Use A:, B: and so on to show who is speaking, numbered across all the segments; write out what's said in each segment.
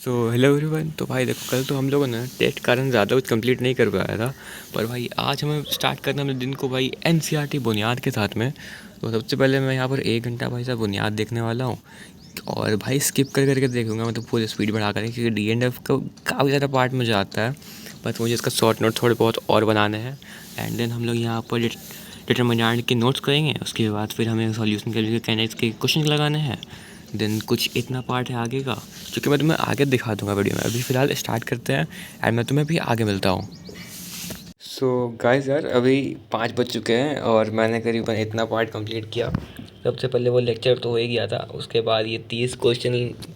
A: Hello everyone. तो भाई देखो, कल तो हम लोगों ने टेस्ट कारण ज़्यादा कुछ कंप्लीट नहीं कर पाया था। पर भाई आज हमें स्टार्ट करना है अपने दिन को भाई एनसीईआरटी बुनियाद के साथ में। तो सबसे पहले मैं यहाँ पर 1 घंटा भाई साहब बुनियाद देखने वाला हूँ। और भाई स्किप कर करके देखूंगा, मतलब पूरी स्पीड बढ़ा कर, क्योंकि डी एंड एफ का काफ़ी ज़्यादा पार्ट मुझे आता है। बस मुझे इसका शॉर्ट नोट थोड़े बहुत और बनाने हैं। एंड देन हम लोग यहाँ पर डिटरमिनेंट के नोट्स करेंगे। उसके बाद फिर हमें सॉल्यूशन के लिए कैनेक्स के क्वेश्चन लगाने हैं। देन कुछ इतना पार्ट है आगे का, जो कि मैं तुम्हें आगे दिखा दूंगा वीडियो में। अभी फ़िलहाल स्टार्ट करते हैं एंड मैं तुम्हें भी आगे मिलता हूँ। सो गाइस यार, अभी 5 बज चुके हैं और मैंने करीबन इतना पार्ट कंप्लीट किया। सबसे पहले वो लेक्चर तो हो ही गया था, उसके बाद ये 30 क्वेश्चन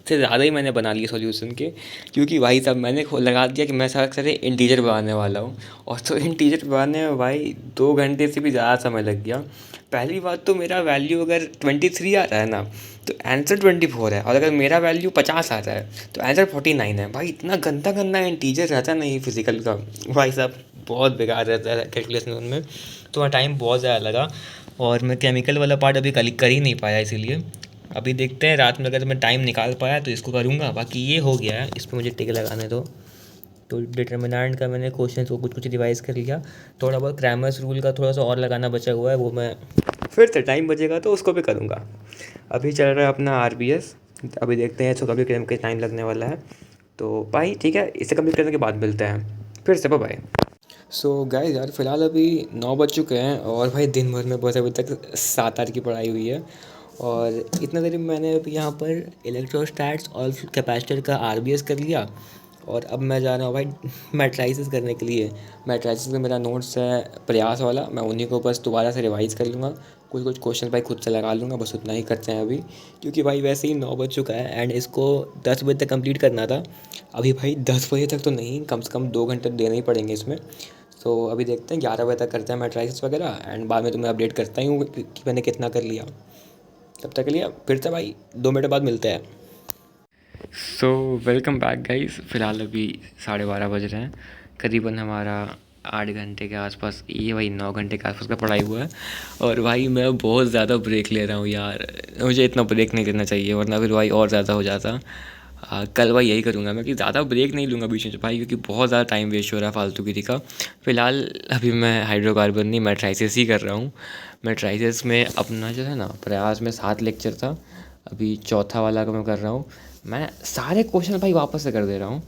A: से ज़्यादा ही मैंने बना लिए सॉल्यूशन के। क्योंकि भाई साहब मैंने लगा दिया कि मैं सारे इंटीजर बनाने वाला हूँ। और तो इंटीजर बनाने में भाई 2 घंटे से भी ज़्यादा समय लग गया। पहली बात तो मेरा वैल्यू अगर 23 आ रहा है ना, तो आंसर 24 है। और अगर मेरा वैल्यू 50 आ रहा है तो आंसर 49 है। भाई इतना गंदा गंदा इंटीजर रहता नहीं फिजिकल का, भाई साहब बहुत बेकार रहता है कैलकुलेशन में। तो वहाँ टाइम बहुत ज़्यादा लगा। और मैं केमिकल वाला पार्ट अभी कर ही नहीं पाया, इसीलिए अभी देखते हैं रात में अगर मैं टाइम निकाल पाया तो इसको करूँगा। बाकी ये हो गया है, इस पर मुझे टिक लगाने दो। तो डिटर्मिनेंट का मैंने क्वेश्चन को कुछ कुछ रिवाइज़ कर लिया। थोड़ा बहुत क्रैमर्स रूल का थोड़ा सा और लगाना बचा हुआ है, वो मैं फिर से टाइम बचेगा तो उसको भी करूँगा। अभी चल रहा है अपना आरबीएस। अभी देखते हैं इसको कभी के टाइम लगने वाला है। तो भाई ठीक है, इसे कंप्लीट करने के बाद मिलते हैं फिर से। बाय। गाइस यार, फ़िलहाल अभी 9 बज चुके हैं और भाई दिन भर में बस अभी तक 7 आवर की पढ़ाई हुई है। और इतना देर में मैंने अभी यहाँ पर इलेक्ट्रोस्टैट्स और कैपेसिटर का आरबीएस कर लिया। और अब मैं जा रहा हूँ भाई मैट्राइसिस करने के लिए। मैट्राइसिस में मेरा नोट्स है प्रयास वाला, मैं उन्हीं को बस दोबारा से रिवाइज़ कर लूँगा। कुछ कुछ क्वेश्चन भाई खुद से लगा लूँगा, बस उतना ही करते हैं अभी। क्योंकि भाई वैसे ही 9 बज चुका है एंड इसको 10 बजे तक कंप्लीट करना था। अभी भाई 10 बजे तक तो नहीं, कम से कम 2 घंटे देने ही पड़ेंगे इसमें। अभी देखते हैं 11 बजे तक करते हैं मैट्राइसिस वगैरह। एंड बाद में तुम्हें अपडेट करता ही हूँ कि मैंने कितना कर लिया। तब तक के लिए फिर से भाई 2 मिनट बाद मिलते हैं। Welcome back guys. फ़िलहाल अभी 12:30 बज रहे हैं। करीबन हमारा 8 घंटे के आसपास, ये भाई 9 घंटे के आसपास का पढ़ाई हुआ है। और भाई मैं बहुत ज़्यादा ब्रेक ले रहा हूँ यार, मुझे इतना ब्रेक नहीं लेना चाहिए वरना फिर भाई और ज़्यादा हो जाता। कल भाई यही करूँगा मैं कि ज़्यादा ब्रेक नहीं लूँगा बीच में भाई, क्योंकि बहुत ज़्यादा टाइम वेस्ट हो रहा है फालतूगिरी का। फ़िलहाल अभी मैं हाइड्रोकार्बन नहीं, मैट्राइसिस ही कर रहा हूँ। मैट्राइसिस में अपना जो है ना, प्रयास में 7 लेक्चर था, अभी चौथा वाला का मैं कर रहा हूँ। मैं सारे क्वेश्चन भाई वापस से कर दे रहा हूँ,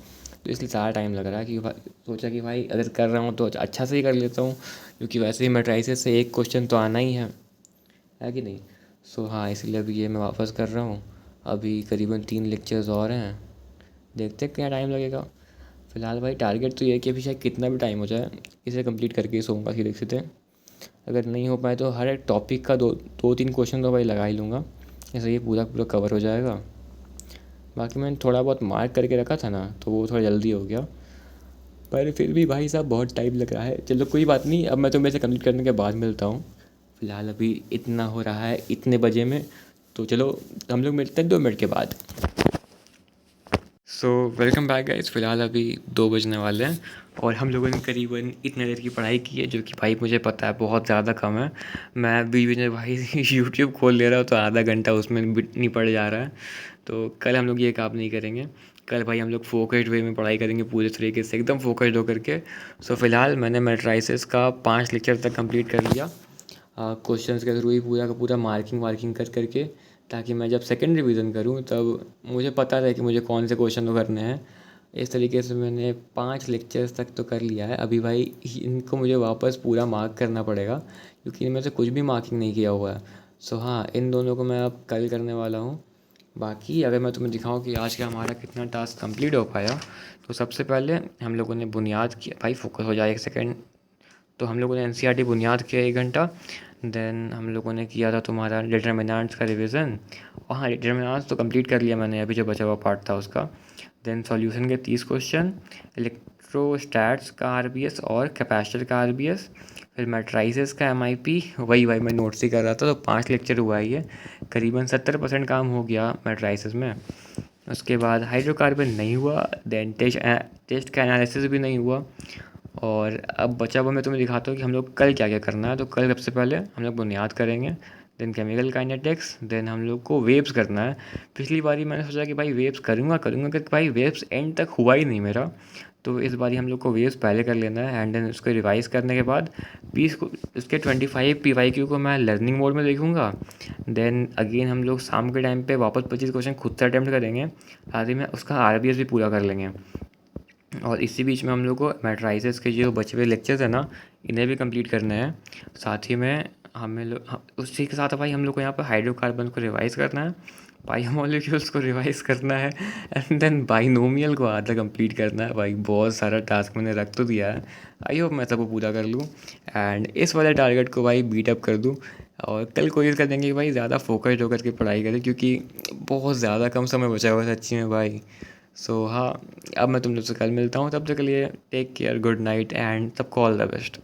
A: तो इसलिए ज़्यादा टाइम लग रहा है। कि सोचा कि भाई अगर कर रहा हूँ तो अच्छा से ही कर लेता हूँ, क्योंकि वैसे ही मैट्राइसिस से एक क्वेश्चन तो आना ही है कि नहीं। हाँ, इसलिए अभी ये मैं वापस कर रहा हूँ। अभी करीबन 3 लेक्चर्स और हैं, देखते हैं क्या टाइम लगेगा। फ़िलहाल भाई टारगेट तो ये है कि अभी चाहे कितना भी टाइम हो जाए इसे कंप्लीट करके ही सोऊंगा सीधे सीधे। अगर नहीं हो पाए तो हर एक टॉपिक का दो दो तीन क्वेश्चन तो भाई लगा ही लूँगा, ऐसे ये पूरा पूरा कवर हो जाएगा। बाकी मैंने थोड़ा बहुत मार्क करके रखा था ना, तो वो थोड़ा जल्दी हो गया। पर फिर भी भाई साहब बहुत टाइम लग रहा है। चलो कोई बात नहीं, अब मैं तुम्हें इसे कंप्लीट करने के बाद मिलता हूँ। फ़िलहाल अभी इतना हो रहा है इतने बजे में, तो चलो हम लोग मिलते हैं 2 मिनट के बाद। Welcome back guys. फ़िलहाल अभी 2 बजने वाले हैं और हम लोगों ने करीबन इतने देर की पढ़ाई की है, जो कि भाई मुझे पता है बहुत ज़्यादा कम है। मैं बीच बीच में भाई यूट्यूब खोल ले रहा हूँ तो आधा घंटा उसमें निपट जा रहा है। तो कल हम लोग ये काम नहीं करेंगे। कल भाई हम लोग फोकस्ड वे में पढ़ाई करेंगे, पूरे तरीके से एकदम फोकस्ड होकर के। फ़िलहाल मैंने मैट्राइसिस का 5 लेक्चर तक कंप्लीट कर लिया, क्वेश्चंस के थ्रू ही पूरा का पूरा मार्किंग वार्किंग कर करके, ताकि मैं जब सेकंड रिवीजन करूँ तब मुझे पता रहे कि मुझे कौन से क्वेश्चन करने हैं। इस तरीके से मैंने 5 लेक्चर्स तक तो कर लिया है। अभी भाई इनको मुझे वापस पूरा मार्क करना पड़ेगा, क्योंकि इनमें से कुछ भी मार्किंग नहीं किया हुआ है। हाँ, इन दोनों को मैं अब कल करने वाला हूँ। बाकी अगर मैं तुम्हें दिखाऊँ कि आज का हमारा कितना टास्क कंप्लीट हो पाया, तो सबसे पहले हम लोगों ने बुनियाद किया। भाई फोकस हो जाए एक सेकेंड। तो हम लोगों ने एनसीईआरटी बुनियाद किया 1 घंटा। देन हम लोगों ने किया था तुम्हारा डिटर्मिनेंट्स का रिवीजन। और हाँ, डिटर्मिनेंट्स तो कंप्लीट कर लिया मैंने, अभी जो बचा हुआ पार्ट था उसका। देन सॉल्यूशन के 30 क्वेश्चन, इलेक्ट्रोस्टैट्स का आरबीएस और कैपेसिटर का आरबीएस, फिर मैट्राइसिस का एमआईपी। वही भाई मैं नोट्स ही कर रहा था, तो 5 लेक्चर हुआ है ये। करीबन 70% काम हो गया मैट्राइसिस में। उसके बाद हाइड्रोकार्बन नहीं हुआ। देन टेस्ट का एनालिसिस भी नहीं हुआ। और अब बचा हुआ मैं तुम्हें दिखाता हूँ कि हम लोग कल क्या क्या करना है। तो कल सबसे पहले हम लोग बुनियाद करेंगे, देन केमिकल काइनेटिक्स, देन हम लोग को वेव्स करना है। पिछली बारी मैंने सोचा कि भाई वेव्स करूँगा करूँगा, कि भाई वेव्स एंड तक हुआ ही नहीं मेरा। तो इस बारी हम लोग को वेव्स पहले कर लेना है, एंड देन उसको रिवाइज़ करने के बाद पीस को इसके 25 PYQ को मैं लर्निंग मोड में देखूँगा। देन अगेन हम लोग शाम के टाइम पे वापस 25 क्वेश्चन खुद से अटेम्प्ट करेंगे, साथ ही में उसका RBS भी पूरा कर लेंगे। और इसी बीच में हम लोग को मैट्राइसेस के जो बचे हुए लेक्चर्स हैं ना, इन्हें भी कंप्लीट करना है। साथ ही में उसी के साथ भाई हम लोग को यहाँ पर हाइड्रोकार्बन को रिवाइज़ करना है, बायोमोलिक्यूल्स को रिवाइज़ करना है, एंड देन बाइनोमियल को आधा कंप्लीट करना है। भाई बहुत सारा टास्क मैंने रख तो दिया है, आई होप मैं सबको पूरा कर लूँ एंड इस वाले टारगेट को भाई बीट अप कर दूँ। और कल कोशिश कर देंगे कि भाई ज़्यादा फोकस्ड होकर के पढ़ाई करें, क्योंकि बहुत ज़्यादा कम समय बचा हुआ है सच्ची में भाई। सो हाँ, अब मैं तुम लोग से कल मिलता हूँ, तब तक के लिए take care, good night and सबको ऑल द बेस्ट।